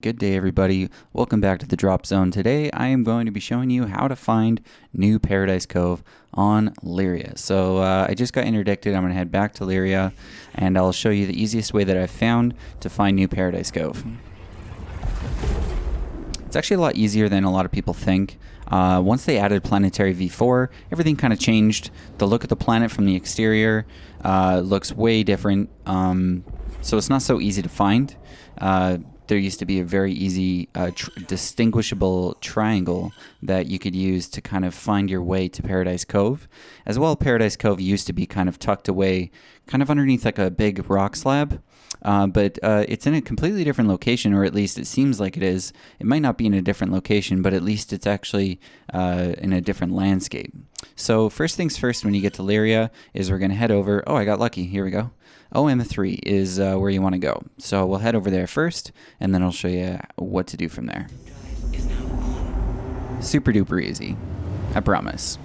Good day, everybody. Welcome back to the Drop Zone. Today, I am going to be showing you how to find new Paradise Cove on Lyria. So I just got interdicted. I'm going to head back to Lyria, and I'll show you the easiest way that I've found to find new Paradise Cove. It's actually a lot easier than a lot of people think. Once they added Planetary V4, everything kind of changed. The look of the planet from the exterior looks way different, so it's not so easy to find. There used to be a very easy distinguishable triangle that you could use to kind of find your way to Paradise Cove. As well, Paradise Cove used to be kind of tucked away, kind of underneath like a big rock slab. But it's in a completely different location, or at least it seems like it is. It might not be in a different location, but at least it's actually in a different landscape. So first things first, when you get to Lyria, is we're going to head over. Oh, I got lucky. Here we go. OM3 is where you want to go. So we'll head over there first, and then I'll show you what to do from there. Super duper easy. I promise.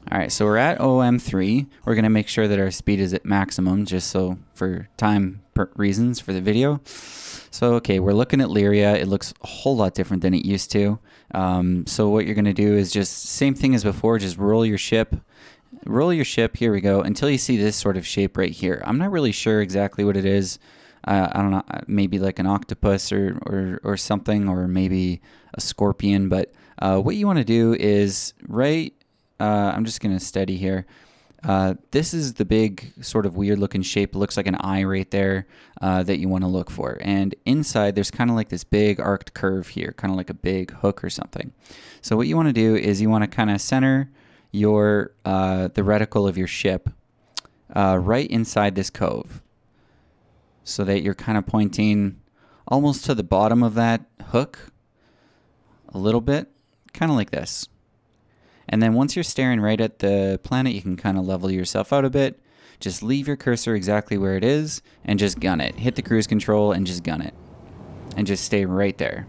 Alright, so we're at OM3. We're going to make sure that our speed is at maximum, just so for time reasons for the video. So, okay, we're looking at Lyria. It looks a whole lot different than it used to. So what you're going to do is just, same thing as before, just roll your ship. Roll your ship, here we go, until you see this sort of shape right here. I'm not really sure exactly what it is. I don't know, maybe like an octopus or something, or maybe a scorpion. But what you want to do is I'm just going to steady here. This is the big sort of weird looking shape. It looks like an eye right there that you want to look for. And inside there's kind of like this big arced curve here, kind of like a big hook or something. So what you want to do is you want to kind of center your the reticle of your ship right inside this cove, so that you're kind of pointing almost to the bottom of that hook a little bit, kind of like this. And then once you're staring right at the planet, you can kind of level yourself out a bit. Just leave your cursor exactly where it is and just gun it. Hit the cruise control and just gun it. And just stay right there.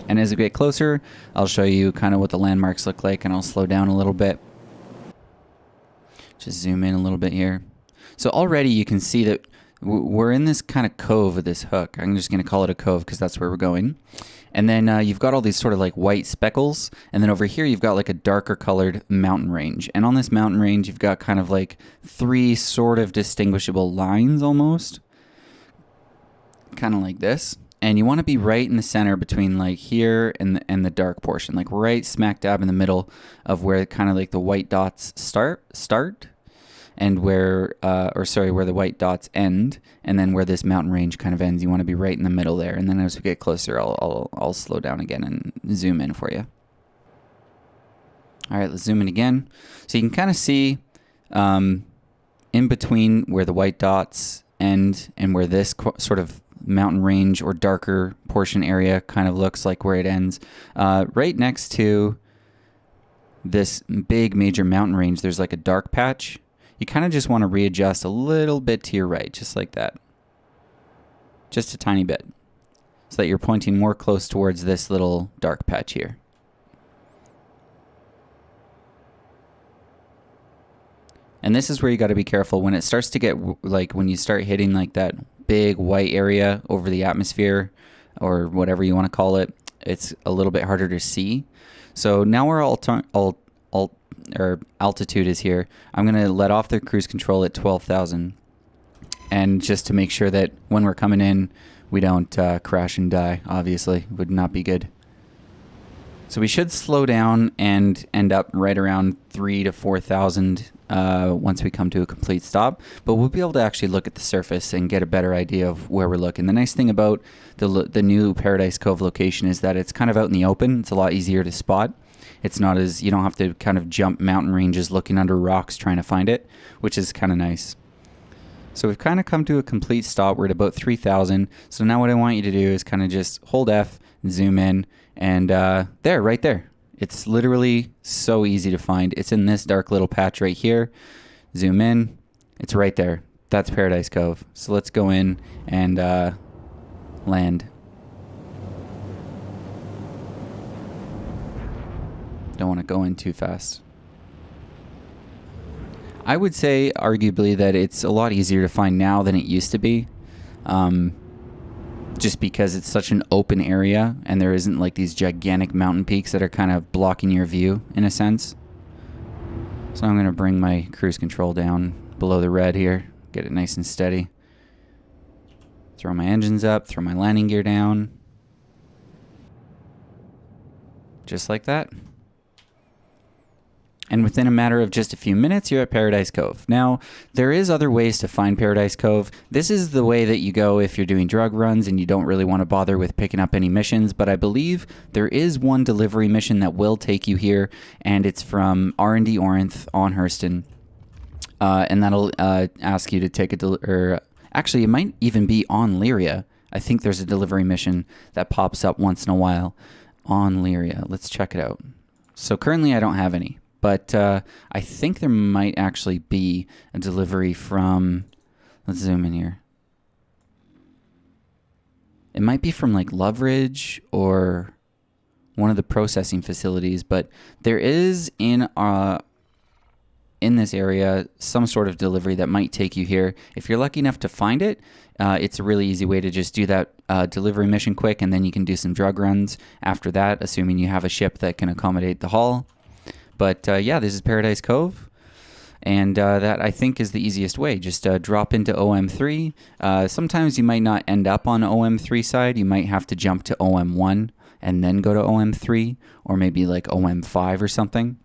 And as we get closer, I'll show you kind of what the landmarks look like, and I'll slow down a little bit. Just zoom in a little bit here. So already you can see that we're in this kind of cove of this hook. I'm just going to call it a cove because that's where we're going. And then you've got all these sort of like white speckles. And then over here, you've got like a darker colored mountain range. And on this mountain range, you've got kind of like three sort of distinguishable lines almost. Kind of like this. And you want to be right in the center between like here and the dark portion. Like right smack dab in the middle of where kind of like the white dots start. And where the white dots end, and then where this mountain range kind of ends. You want to be right in the middle there. And then as we get closer, I'll slow down again and zoom in for you. All right, let's zoom in again. So you can kind of see in between where the white dots end and where this sort of mountain range or darker portion area kind of looks like where it ends. Right next to this big major mountain range, there's like a dark patch. You kind of just want to readjust a little bit to your right, just like that. Just a tiny bit. So that you're pointing more close towards this little dark patch here. And this is where you got to be careful. When it starts to get, like, when you start hitting like that big white area over the atmosphere, or whatever you want to call it, it's a little bit harder to see. So now we're altitude is here. I'm going to let off the cruise control at 12,000. And just to make sure that when we're coming in, we don't crash and die, obviously. Would not be good. So we should slow down and end up right around 3,000 to 4,000 once we come to a complete stop. But we'll be able to actually look at the surface and get a better idea of where we're looking. The nice thing about the new Paradise Cove location is that it's kind of out in the open. It's a lot easier to spot. It's not as, you don't have to kind of jump mountain ranges looking under rocks trying to find it, which is kind of nice. So we've kind of come to a complete stop. We're at about 3,000. So now what I want you to do is kind of just hold F, zoom in, and there, right there. It's literally so easy to find. It's in this dark little patch right here. Zoom in. It's right there. That's Paradise Cove. So let's go in and land. Don't want to go in too fast. I would say, arguably, that it's a lot easier to find now than it used to be. just because it's such an open area and there isn't like these gigantic mountain peaks that are kind of blocking your view in a sense. So I'm going to bring my cruise control down below the red here, get it nice and steady. Throw my engines up, throw my landing gear down. Just like that. And within a matter of just a few minutes, you're at Paradise Cove. Now, there is other ways to find Paradise Cove. This is the way that you go if you're doing drug runs and you don't really want to bother with picking up any missions. But I believe there is one delivery mission that will take you here, and it's from R&D Orinth on Hurston. And that'll ask you to take a actually, it might even be on Lyria. I think there's a delivery mission that pops up once in a while on Lyria. Let's check it out. So currently I don't have any. But I think there might actually be a delivery from, let's zoom in here. It might be from like Loveridge or one of the processing facilities, but there is in this area some sort of delivery that might take you here. If you're lucky enough to find it, it's a really easy way to just do that delivery mission quick, and then you can do some drug runs after that, assuming you have a ship that can accommodate the haul. But yeah, this is Paradise Cove, and that I think is the easiest way. Just drop into OM3. Sometimes you might not end up on OM3 side. You might have to jump to OM1 and then go to OM3, or maybe like OM5 or something.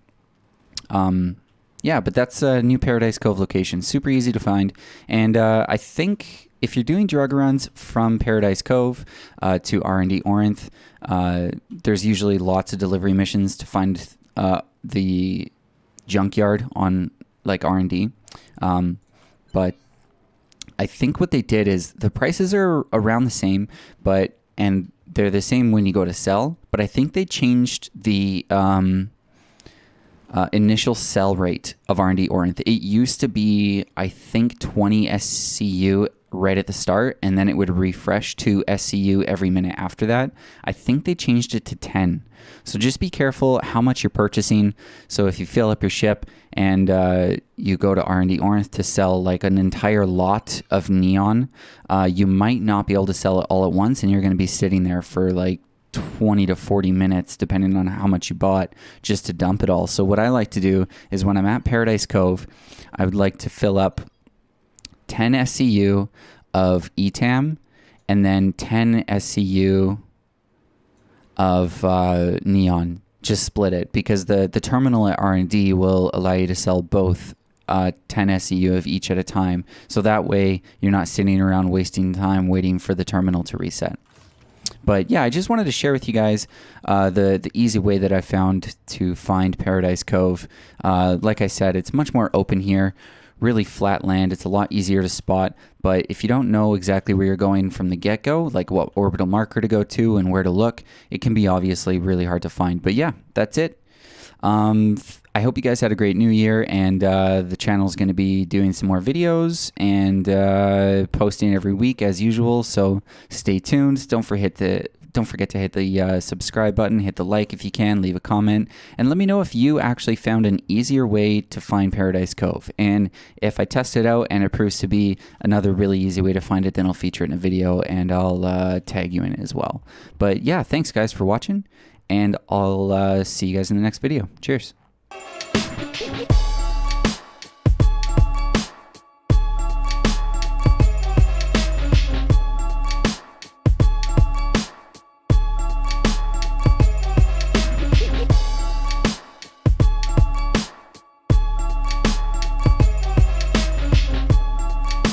Yeah, but that's a new Paradise Cove location. Super easy to find, and I think if you're doing drug runs from Paradise Cove to R&D Orinth, there's usually lots of delivery missions to find the junkyard on like R&D. But I think what they did is the prices are around the same, and they're the same when you go to sell, but I think they changed the initial sell rate of R&D Orinth. It used to be, I think, 20 SCU right at the start, and then it would refresh to SCU every minute after that. I think they changed it to 10. So just be careful how much you're purchasing. So if you fill up your ship and you go to R&D Orinth to sell like an entire lot of neon, you might not be able to sell it all at once, and you're going to be sitting there for like 20 to 40 minutes, depending on how much you bought, just to dump it all. So what I like to do is when I'm at Paradise Cove, I would like to fill up 10 SCU of ETAM and then 10 SCU of neon. Just split it, because the terminal at R&D will allow you to sell both 10 SCU of each at a time. So that way you're not sitting around wasting time waiting for the terminal to reset. But yeah, I just wanted to share with you guys the easy way that I found to find Paradise Cove. Like I said, it's much more open here, really flat land. It's a lot easier to spot. But if you don't know exactly where you're going from the get-go, like what orbital marker to go to and where to look, it can be obviously really hard to find. But yeah, that's it. I hope you guys had a great new year, and the channel is going to be doing some more videos and posting every week as usual, so stay tuned. Don't forget to hit the subscribe button, hit the like if you can, leave a comment, and let me know if you actually found an easier way to find Paradise Cove. And if I test it out and it proves to be another really easy way to find it, then I'll feature it in a video and I'll tag you in it as well. But yeah, thanks guys for watching, and I'll see you guys in the next video. Cheers.